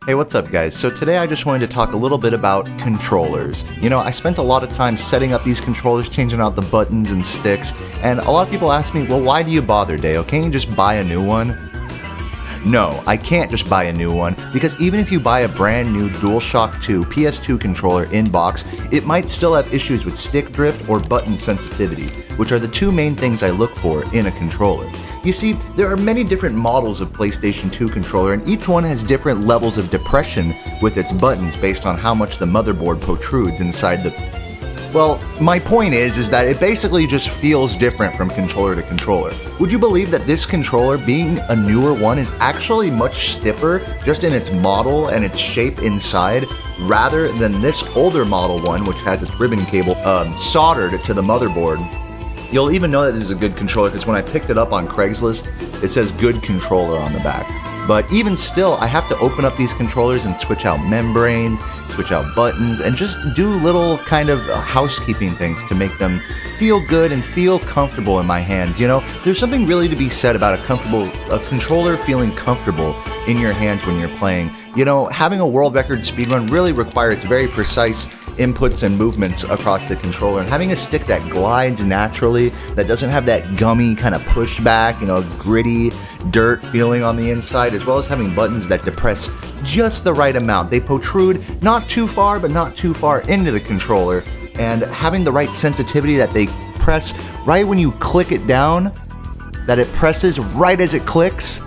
Hey, what's up guys? So today I just wanted to talk a little bit about controllers. You know, I spent a lot of time setting up these controllers, changing out the buttons and sticks, and a lot of people ask me, well, why do you bother, Dale? Can't you just buy a new one? No, I can't just buy a new one, because even if you buy a brand new DualShock 2 PS2 controller in box, it might still have issues with stick drift or button sensitivity, which are the two main things I look for in a controller. You see, there are many different models of PlayStation 2 controller, and each one has different levels of depression with its buttons based on how much the motherboard protrudes inside the... Well, my point is that it basically just feels different from controller to controller. Would you believe that this controller, being a newer one, is actually much stiffer just in its model and its shape inside, rather than this older model one, which has its ribbon cable soldered to the motherboard? You'll even know that this is a good controller because when I picked it up on Craigslist, it says good controller on the back. But even still, I have to open up these controllers and switch out membranes, switch out buttons, and just do little kind of housekeeping things to make them feel good and feel comfortable in my hands. You know, there's something really to be said about a controller feeling comfortable in your hands when you're playing. You know, having a world record speedrun really requires very precise inputs and movements across the controller, and having a stick that glides naturally, that doesn't have that gummy kind of pushback, you know, gritty dirt feeling on the inside, as well as having buttons that depress just the right amount. They protrude not too far, but not too far into the controller, and having the right sensitivity that they press right when you click it down, that it presses right as it clicks.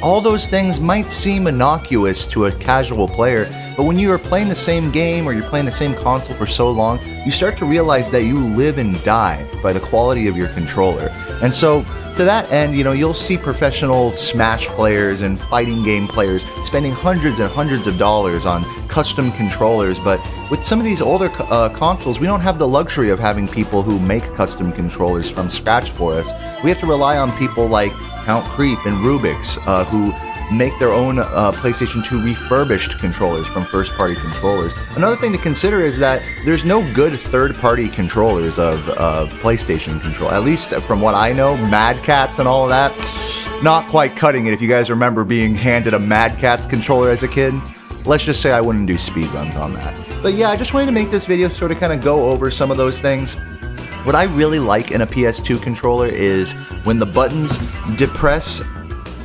All those things might seem innocuous to a casual player, but when you are playing the same game or you're playing the same console for so long, you start to realize that you live and die by the quality of your controller. And so, to that end, you know, you'll see professional Smash players and fighting game players spending hundreds and hundreds of dollars on custom controllers, but with some of these older consoles, we don't have the luxury of having people who make custom controllers from scratch for us. We have to rely on people like Count Creep and Rubik's, who make their own PlayStation 2 refurbished controllers from first-party controllers. Another thing to consider is that there's no good third-party controllers of PlayStation control. At least from what I know, Mad Catz and all of that, not quite cutting it. If you guys remember being handed a Mad Catz controller as a kid, let's just say I wouldn't do speedruns on that. But yeah, I just wanted to make this video sort of kind of go over some of those things. What I really like in a PS2 controller is when the buttons depress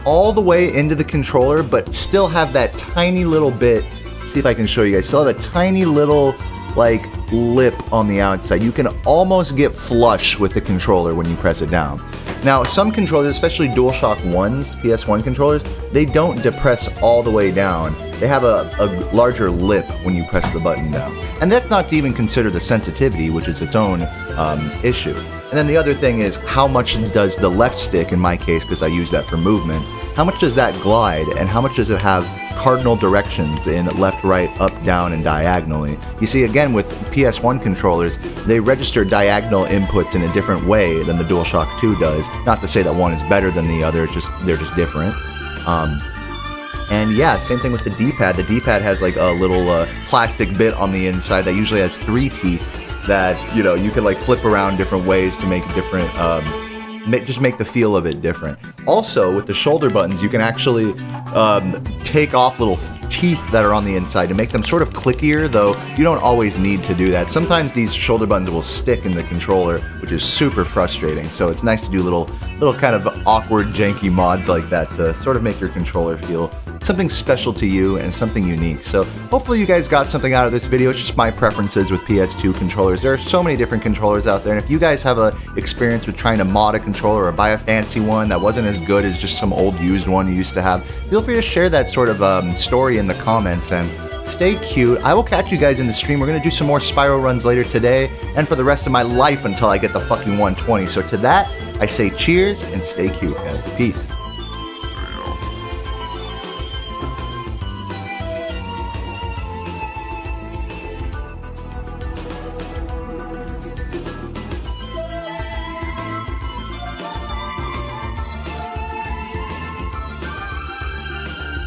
all the way into the controller, but still have that tiny little bit, see if I can show you guys, still have a tiny little, like, lip on the outside. You can almost get flush with the controller when you press it down. Now, some controllers, especially DualShock 1s, PS1 controllers, they don't depress all the way down. They have a larger lip when you press the button down. And that's not to even consider the sensitivity, which is its own issue. And then the other thing is, how much does the left stick, in my case, because I use that for movement, how much does that glide, and how much does it have cardinal directions in left, right, up, down, and diagonally? You see, again, with PS1 controllers, they register diagonal inputs in a different way than the DualShock 2 does. Not to say that one is better than the other, they're just different. And yeah, same thing with the D-pad. The D-pad has like a little plastic bit on the inside that usually has 3 teeth that, you know, you can like flip around different ways to make different, just make the feel of it different. Also, with the shoulder buttons, you can actually take off little teeth that are on the inside to make them sort of clickier, though you don't always need to do that. Sometimes these shoulder buttons will stick in the controller, which is super frustrating, so it's nice to do little kind of awkward, janky mods like that to sort of make your controller feel something special to you and something unique. So hopefully you guys got something out of this video. It's just my preferences with PS2 controllers. There are so many different controllers out there, and if you guys have a experience with trying to mod a controller or buy a fancy one that wasn't as good as just some old used one you used to have, feel free to share that sort of story in the comments, and stay cute. I will catch you guys in the stream. We're gonna do some more Spyro runs later today and for the rest of my life until I get the fucking 120. So to that, I say cheers and stay cute, guys. Peace.